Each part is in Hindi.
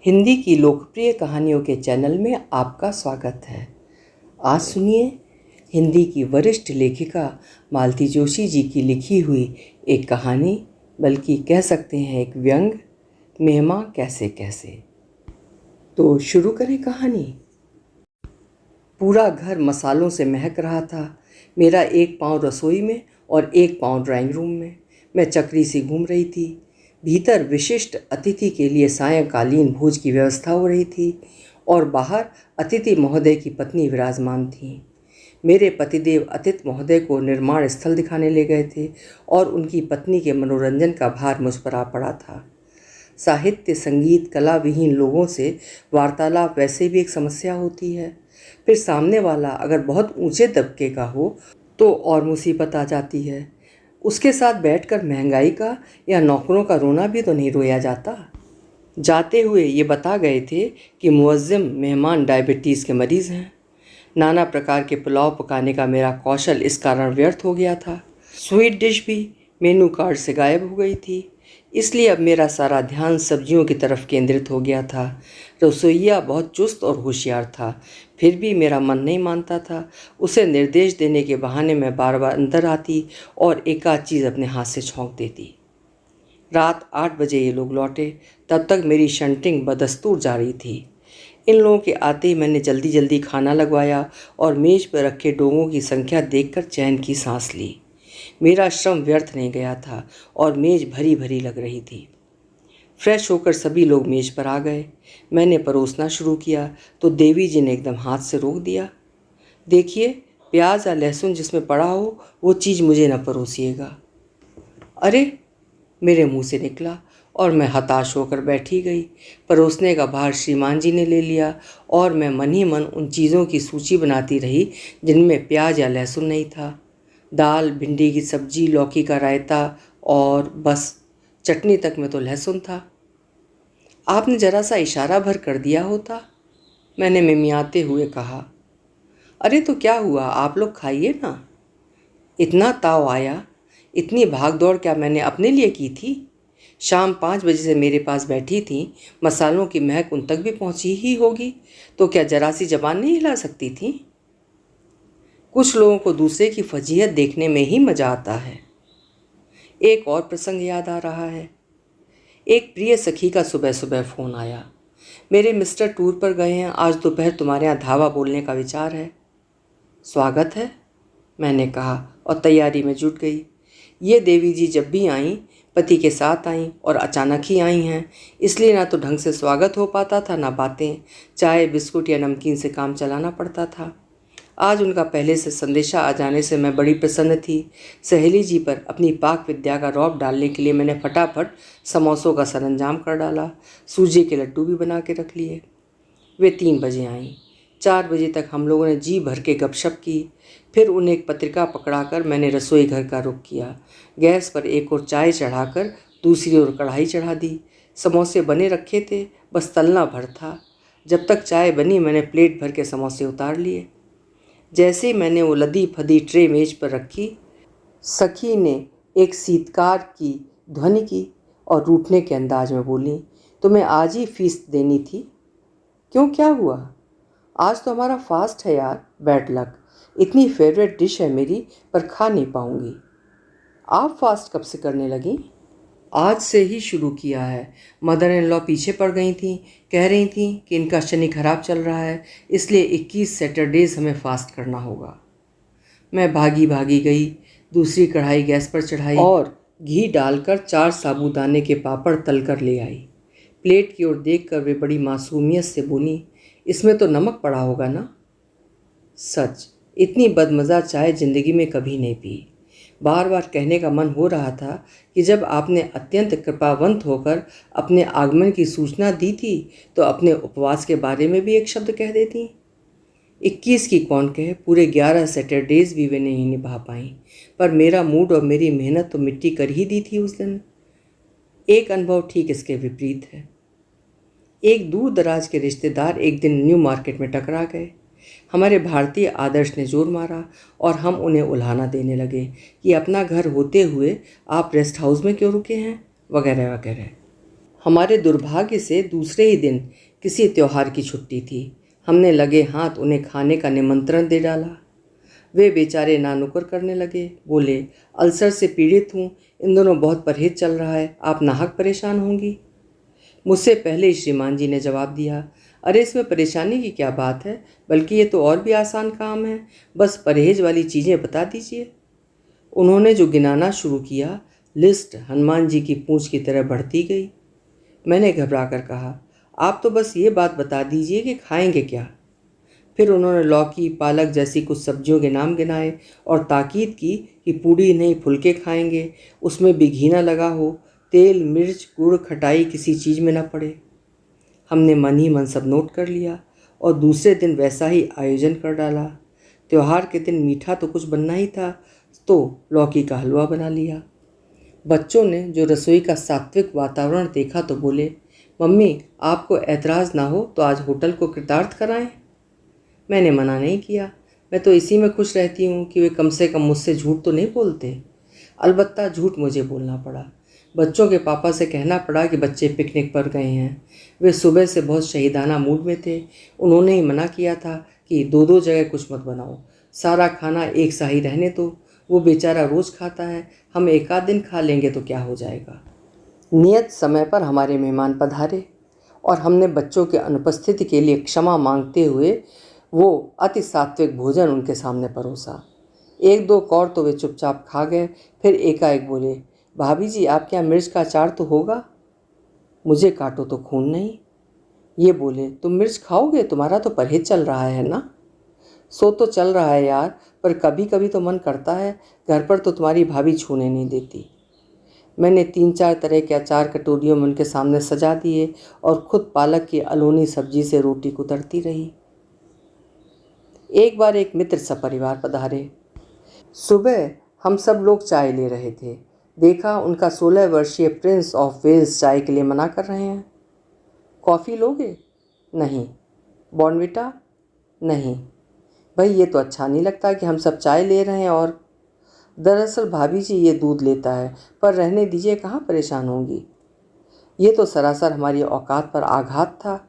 हिंदी की लोकप्रिय कहानियों के चैनल में आपका स्वागत है। आज सुनिए हिंदी की वरिष्ठ लेखिका मालती जोशी जी की लिखी हुई एक कहानी, बल्कि कह सकते हैं एक व्यंग, मेहमा कैसे कैसे। तो शुरू करें कहानी। पूरा घर मसालों से महक रहा था। मेरा एक पाँव रसोई में और एक पाँव ड्राइंग रूम में। मैं चक्री सी घूम रही थी। भीतर विशिष्ट अतिथि के लिए सायंकालीन भोज की व्यवस्था हो रही थी और बाहर अतिथि महोदय की पत्नी विराजमान थी। मेरे पतिदेव अतिथि महोदय को निर्माण स्थल दिखाने ले गए थे और उनकी पत्नी के मनोरंजन का भार मुझ पर आ पड़ा था। साहित्य, संगीत, कला विहीन लोगों से वार्तालाप वैसे भी एक समस्या होती है। फिर सामने वाला अगर बहुत ऊंचे तबके का हो तो और मुसीबत आ जाती है। उसके साथ बैठकर महंगाई का या नौकरों का रोना भी तो नहीं रोया जाता। जाते हुए ये बता गए थे कि मुअज्जिम मेहमान डायबिटीज़ के मरीज़ हैं। नाना प्रकार के पुलाव पकाने का मेरा कौशल इस कारण व्यर्थ हो गया था। स्वीट डिश भी मेनू कार्ड से गायब हो गई थी, इसलिए अब मेरा सारा ध्यान सब्जियों की तरफ केंद्रित हो गया था। रसोइया बहुत चुस्त और होशियार था, फिर भी मेरा मन नहीं मानता था। उसे निर्देश देने के बहाने मैं बार बार अंदर आती और एक आध चीज़ अपने हाथ से छौंक देती। रात 8 बजे ये लोग लौटे। तब तक मेरी शंटिंग बदस्तूर जारी थी। इन लोगों के आते ही मैंने जल्दी जल्दी खाना लगवाया और मेज़ पर रखे डोंगों की संख्या देखकर चैन की सांस ली। मेरा श्रम व्यर्थ नहीं गया था और मेज़ भरी भरी लग रही थी। फ्रेश होकर सभी लोग मेज़ पर आ गए। मैंने परोसना शुरू किया तो देवी जी ने एकदम हाथ से रोक दिया। देखिए, प्याज या लहसुन जिसमें पड़ा हो वो चीज़ मुझे न परोसिएगा। अरे, मेरे मुंह से निकला और मैं हताश होकर बैठी गई। परोसने का भार श्रीमान जी ने ले लिया और मैं मन ही मन उन चीज़ों की सूची बनाती रही जिनमें प्याज या लहसुन नहीं था। दाल, भिंडी की सब्जी, लौकी का रायता और बस चटनी तक में तो लहसुन था। आपने जरा सा इशारा भर कर दिया होता, मैंने मिमियाते हुए कहा। अरे तो क्या हुआ, आप लोग खाइए ना। इतना ताव आया, इतनी भाग दौड़ क्या मैंने अपने लिए की थी? शाम 5 बजे से मेरे पास बैठी थी, मसालों की महक उन तक भी पहुंची ही होगी, तो क्या जरा सी जबान नहीं हिला सकती थी? कुछ लोगों को दूसरे की फजीहत देखने में ही मज़ा आता है। एक और प्रसंग याद आ रहा है। एक प्रिय सखी का सुबह सुबह फ़ोन आया। मेरे मिस्टर टूर पर गए हैं, आज दोपहर तुम्हारे यहाँ धावा बोलने का विचार है। स्वागत है, मैंने कहा और तैयारी में जुट गई। ये देवी जी जब भी आईं पति के साथ आईं और अचानक ही आई हैं, इसलिए ना तो ढंग से स्वागत हो पाता था, ना बातें, चाय बिस्कुट या नमकीन से काम चलाना पड़ता था। आज उनका पहले से संदेशा आ जाने से मैं बड़ी प्रसन्न थी। सहेली जी पर अपनी पाक विद्या का रौब डालने के लिए मैंने फटाफट समोसों का सरंजाम कर डाला। सूजी के लड्डू भी बना के रख लिए। वे 3 बजे आईं। 4 बजे तक हम लोगों ने जी भर के गपशप की। फिर उन्हें एक पत्रिका पकड़ाकर मैंने रसोई घर का रुख किया। गैस पर एक और चाय चढ़ाकर दूसरी ओर कढ़ाई चढ़ा दी। समोसे बने रखे थे, बस तलना भर था। जब तक चाय बनी मैंने प्लेट भर के समोसे उतार लिए। जैसे ही मैंने वो लदी फदी ट्रे मेज पर रखी, सखी ने एक सीतकार की ध्वनि की और रूठने के अंदाज में बोली, तुम्हें आज ही फीस देनी थी। क्यों, क्या हुआ? आज तो हमारा फास्ट है यार, बैड लक। इतनी फेवरेट डिश है मेरी, पर खा नहीं पाऊंगी। आप फास्ट कब से करने लगी? आज से ही शुरू किया है। मदर इन लॉ पीछे पड़ गई थी, कह रही थी कि इनका शनि खराब चल रहा है, इसलिए 21 सैटरडेज हमें फास्ट करना होगा। मैं भागी भागी गई, दूसरी कढ़ाई गैस पर चढ़ाई और घी डालकर 4 साबूदाने के पापड़ तल कर ले आई। प्लेट की ओर देखकर वे बड़ी मासूमियत से बोली, इसमें तो नमक पड़ा होगा ना? सच, इतनी बदमज़ा चाय ज़िंदगी में कभी नहीं पी। बार बार कहने का मन हो रहा था कि जब आपने अत्यंत कृपावंत होकर अपने आगमन की सूचना दी थी तो अपने उपवास के बारे में भी एक शब्द कह देती। 21 की कौन कहे, पूरे 11 सैटरडेज भी वे नहीं निभा पाई, पर मेरा मूड और मेरी मेहनत तो मिट्टी कर ही दी थी उस दिन। एक अनुभव ठीक इसके विपरीत है। एक दूर दराज के रिश्तेदार एक दिन न्यू मार्केट में टकरा गए। हमारे भारतीय आदर्श ने जोर मारा और हम उन्हें उल्हाना देने लगे कि अपना घर होते हुए आप रेस्ट हाउस में क्यों रुके हैं, वगैरह वगैरह। हमारे दुर्भाग्य से दूसरे ही दिन किसी त्योहार की छुट्टी थी। हमने लगे हाथ उन्हें खाने का निमंत्रण दे डाला। वे बेचारे नानुकर करने लगे। बोले, अल्सर से पीड़ित हूँ, इन दोनों बहुत परहेज चल रहा है, आप नाहक परेशान होंगी। मुझसे पहले ही श्रीमान जी ने जवाब दिया, अरे इसमें परेशानी की क्या बात है, बल्कि ये तो और भी आसान काम है, बस परहेज वाली चीज़ें बता दीजिए। उन्होंने जो गिनाना शुरू किया, लिस्ट हनुमान जी की पूंछ की तरह बढ़ती गई। मैंने घबरा कर कहा, आप तो बस ये बात बता दीजिए कि खाएंगे क्या। फिर उन्होंने लौकी पालक जैसी कुछ सब्जियों के नाम गिनाए और ताकीद की कि पूड़ी नहीं फुलके खाएंगे, उसमें भी घी न लगा हो, तेल मिर्च गुड़ खटाई किसी चीज़ में न पड़े। हमने मन ही मन सब नोट कर लिया और दूसरे दिन वैसा ही आयोजन कर डाला। त्यौहार के दिन मीठा तो कुछ बनना ही था, तो लौकी का हलवा बना लिया। बच्चों ने जो रसोई का सात्विक वातावरण देखा तो बोले, मम्मी आपको ऐतराज़ ना हो तो आज होटल को कृतार्थ कराएं। मैंने मना नहीं किया, मैं तो इसी में खुश रहती हूँ कि वे कम से कम मुझसे झूठ तो नहीं बोलते। अलबत्ता झूठ मुझे बोलना पड़ा। बच्चों के पापा से कहना पड़ा कि बच्चे पिकनिक पर गए हैं। वे सुबह से बहुत शहीदाना मूड में थे। उन्होंने ही मना किया था कि दो दो जगह कुछ मत बनाओ, सारा खाना एक सा ही रहने दो, वो बेचारा रोज़ खाता है, हम एक आध दिन खा लेंगे तो क्या हो जाएगा। नियत समय पर हमारे मेहमान पधारे और हमने बच्चों के अनुपस्थिति के लिए क्षमा मांगते हुए वो अति सात्विक भोजन उनके सामने परोसा। एक दो कौर तो वे चुपचाप खा गए, फिर एकाएक बोले, भाभी जी आपके यहाँ मिर्च का अचार तो होगा। मुझे काटो तो खून नहीं। ये बोले, तुम मिर्च खाओगे, तुम्हारा तो परहेज चल रहा है ना। सो तो चल रहा है यार, पर कभी कभी तो मन करता है, घर पर तो तुम्हारी भाभी छूने नहीं देती। मैंने 3-4 तरह के अचार कटोरियों में उनके सामने सजा दिए और खुद पालक की अलोनी सब्जी से रोटी कुतरती रही। एक बार एक मित्र सपरिवार पधारे। सुबह हम सब लोग चाय ले रहे थे। देखा उनका 16 वर्षीय प्रिंस ऑफ वेल्स चाय के लिए मना कर रहे हैं। कॉफ़ी लोगे? नहीं। बॉर्नविटा? नहीं। भाई ये तो अच्छा नहीं लगता कि हम सब चाय ले रहे हैं और दरअसल भाभी जी ये दूध लेता है, पर रहने दीजिए, कहाँ परेशान होंगी। ये तो सरासर हमारी औकात पर आघात था।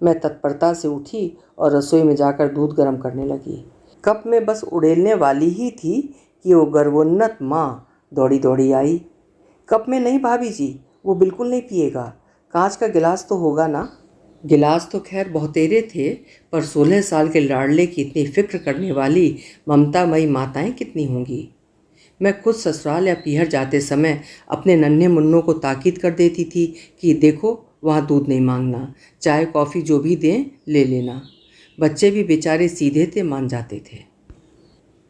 मैं तत्परता से उठी और रसोई में जाकर दूध गर्म करने लगी। कप में बस उड़ेलने वाली ही थी कि वो गर्वोन्नत माँ दौड़ी दौड़ी आई। कप में नहीं भाभी जी, वो बिल्कुल नहीं पिएगा, कांच का गिलास तो होगा ना। गिलास तो खैर बहुतेरे थे, पर 16 साल के लाडले की इतनी फिक्र करने वाली ममतामयी माताएं कितनी होंगी। मैं खुद ससुराल या पीहर जाते समय अपने नन्हे मुन्नों को ताकीद कर देती थी कि देखो वहाँ दूध नहीं मांगना, चाय कॉफ़ी जो भी दें ले लेना। बच्चे भी बेचारे सीधे थे, मान जाते थे।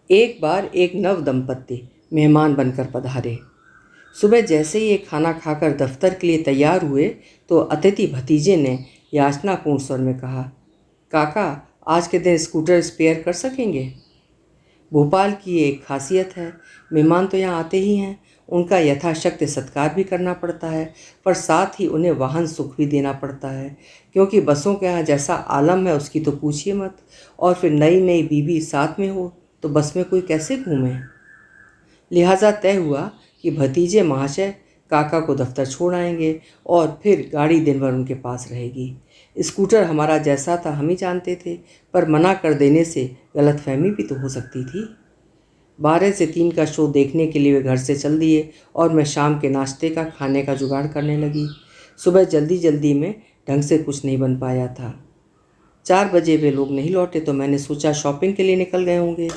एक बार एक नव दंपत्ति मेहमान बनकर पधारे। सुबह जैसे ही ये खाना खाकर दफ्तर के लिए तैयार हुए तो अतिथि भतीजे ने याचनापूर्ण स्वर में कहा, काका आज के दिन स्कूटर स्पेयर कर सकेंगे? भोपाल की एक खासियत है, मेहमान तो यहाँ आते ही हैं, उनका यथाशक्ति सत्कार भी करना पड़ता है, पर साथ ही उन्हें वाहन सुख भी देना पड़ता है, क्योंकि बसों के यहाँ जैसा आलम है उसकी तो पूछिए मत। और फिर नई नई बीवी साथ में हो तो बस में कोई कैसे घूमे। लिहाजा तय हुआ कि भतीजे महाशय काका को दफ्तर छोड़ आएंगे और फिर गाड़ी दिन भर उनके पास रहेगी। स्कूटर हमारा जैसा था हम ही जानते थे, पर मना कर देने से गलतफहमी भी तो हो सकती थी। 12 से 3 का शो देखने के लिए वे घर से चल दिए और मैं शाम के नाश्ते का खाने का जुगाड़ करने लगी। सुबह जल्दी जल्दी में ढंग से कुछ नहीं बन पाया था। 4 बजे वे लोग नहीं लौटे तो मैंने सोचा शॉपिंग के लिए निकल गए होंगे।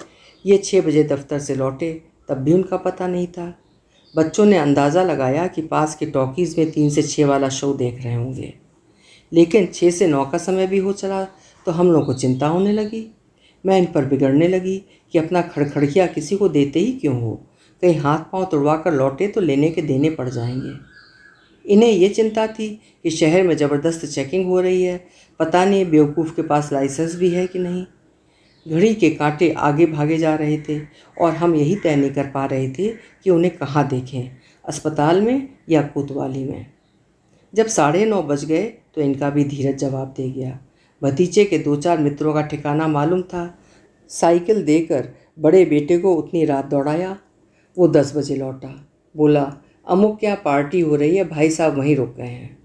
ये 6 बजे दफ्तर से लौटे, तब भी उनका पता नहीं था। बच्चों ने अंदाज़ा लगाया कि पास के टॉकीज़ में 3 से 6 वाला शो देख रहे होंगे, लेकिन 6 से 9 का समय भी हो चला तो हम लोगों को चिंता होने लगी। मैं इन पर बिगड़ने लगी कि अपना खड़खड़िया किसी को देते ही क्यों हो, कहीं हाथ पांव तुड़वा कर लौटे तो लेने के देने पड़ जाएंगे। इन्हें ये चिंता थी कि शहर में ज़बरदस्त चेकिंग हो रही है, पता नहीं बेवकूफ़ के पास लाइसेंस भी है कि नहीं। घड़ी के कांटे आगे भागे जा रहे थे और हम यही तय नहीं कर पा रहे थे कि उन्हें कहाँ देखें, अस्पताल में या कोतवाली में। जब 9:30 बज गए तो इनका भी धीरज जवाब दे गया। भतीजे के 2-4 मित्रों का ठिकाना मालूम था। साइकिल देकर बड़े बेटे को उतनी रात दौड़ाया। वो 10 बजे लौटा, बोला अमुक क्या पार्टी हो रही है, भाई साहब वहीं रुक गए हैं।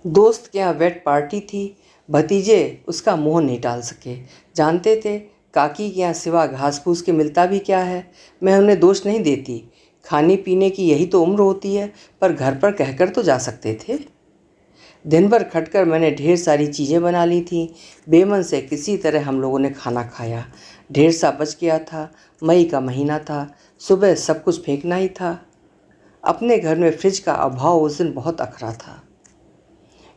दोस्त के यहाँ वेट पार्टी थी। भतीजे उसका मोह नहीं टाल सके। जानते थे काकी के यहाँ सिवा घास फूस के मिलता भी क्या है। मैं उन्हें दोष नहीं देती, खाने पीने की यही तो उम्र होती है, पर घर पर कहकर तो जा सकते थे। दिन भर खटकर मैंने ढेर सारी चीज़ें बना ली थीं। बेमन से किसी तरह हम लोगों ने खाना खाया। ढेर सा बच गया था। मई का महीना था, सुबह सब कुछ फेंकना ही था। अपने घर में फ्रिज का अभाव उस दिन बहुत अखरा था।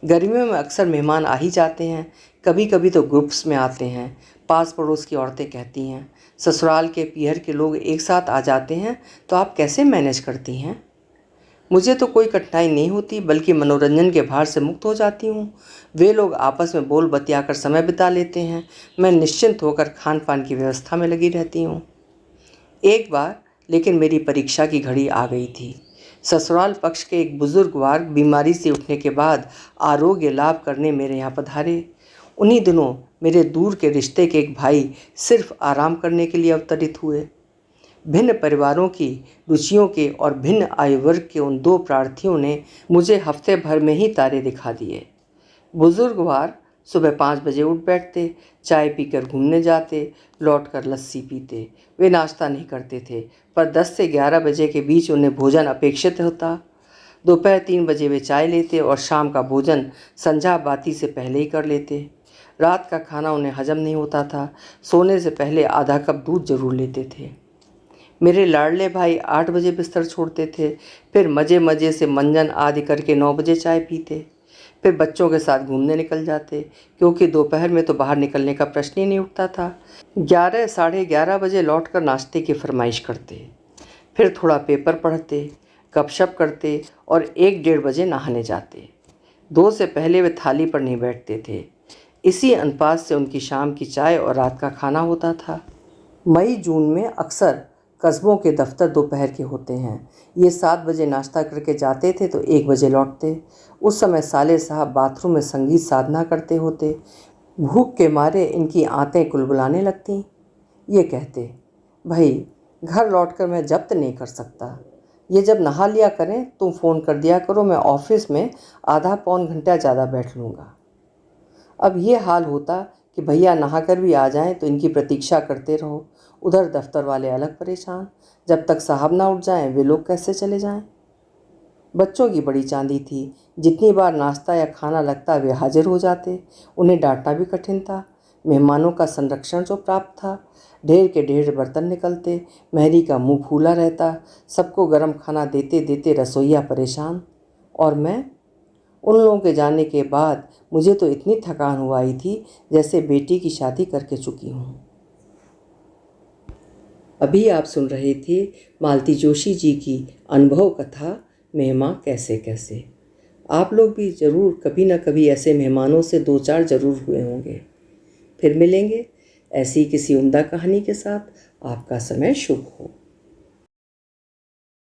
गर्मियों में अक्सर मेहमान आ ही जाते हैं, कभी कभी तो ग्रुप्स में आते हैं। पास पड़ोस की औरतें कहती हैं, ससुराल के पीहर के लोग एक साथ आ जाते हैं तो आप कैसे मैनेज करती हैं। मुझे तो कोई कठिनाई नहीं होती, बल्कि मनोरंजन के भार से मुक्त हो जाती हूँ। वे लोग आपस में बोल बतियाकर समय बिता लेते हैं, मैं निश्चिंत होकर खान पान की व्यवस्था में लगी रहती हूँ। एक बार लेकिन मेरी परीक्षा की घड़ी आ गई थी। ससुराल पक्ष के एक बुजुर्ग वार्ग बीमारी से उठने के बाद आरोग्य लाभ करने मेरे यहाँ पधारे। उन्हीं दिनों मेरे दूर के रिश्ते के एक भाई सिर्फ आराम करने के लिए अवतरित हुए। भिन्न परिवारों की रुचियों के और भिन्न आयु वर्ग के उन दो प्रार्थियों ने मुझे हफ्ते भर में ही तारे दिखा दिए। बुजुर्गवार सुबह 5 बजे उठ बैठते, चाय पीकर घूमने जाते, लौटकर लस्सी पीते। वे नाश्ता नहीं करते थे, पर 10 से 11 बजे के बीच उन्हें भोजन अपेक्षित होता। दोपहर 3 बजे वे चाय लेते और शाम का भोजन संध्या बाती से पहले ही कर लेते। रात का खाना उन्हें हजम नहीं होता था। सोने से पहले आधा कप दूध जरूर लेते थे। मेरे लाडले भाई 8 बजे बिस्तर छोड़ते थे, फिर मज़े मज़े से मंजन आदि करके 9 बजे चाय पीते, फिर बच्चों के साथ घूमने निकल जाते, क्योंकि दोपहर में तो बाहर निकलने का प्रश्न ही नहीं उठता था। 11 साढ़े 11 बजे लौटकर नाश्ते की फरमाइश करते, फिर थोड़ा पेपर पढ़ते, गपशप करते और 1 डेढ़ बजे नहाने जाते। 2 से पहले वे थाली पर नहीं बैठते थे। इसी अनुपात से उनकी शाम की चाय और रात का खाना होता था। मई जून में अक्सर कस्बों के दफ्तर दोपहर के होते हैं। ये 7 बजे नाश्ता करके जाते थे तो 1 बजे लौटते। उस समय साले साहब बाथरूम में संगीत साधना करते होते। भूख के मारे इनकी आंतें कुलबुलाने लगती। ये कहते, भाई घर लौटकर मैं जब्त नहीं कर सकता, ये जब नहा लिया करें तुम फ़ोन कर दिया करो, मैं ऑफिस में आधा पौन घंटा ज़्यादा बैठ लूँगा। अब ये हाल होता कि भैया नहाकर भी आ जाएं तो इनकी प्रतीक्षा करते रहो। उधर दफ्तर वाले अलग परेशान, जब तक साहब ना उठ जाएं वे लोग कैसे चले जाएं। बच्चों की बड़ी चांदी थी, जितनी बार नाश्ता या खाना लगता वे हाजिर हो जाते। उन्हें डांटना भी कठिन था। मेहमानों का संरक्षण जो प्राप्त था। ढेर के ढेर बर्तन निकलते, मेहरी का मुंह फूला रहता, सबको गर्म खाना देते देते रसोइया परेशान। और मैं, उन लोगों के जाने के बाद मुझे तो इतनी थकान हुआ आई थी जैसे बेटी की शादी करके चुकी हूँ। अभी आप सुन रहे थे मालती जोशी जी की अनुभव कथा मेहमान कैसे कैसे। आप लोग भी ज़रूर कभी ना कभी ऐसे मेहमानों से 2-4 ज़रूर हुए होंगे। फिर मिलेंगे ऐसी किसी उम्दा कहानी के साथ। आपका समय शुभ हो।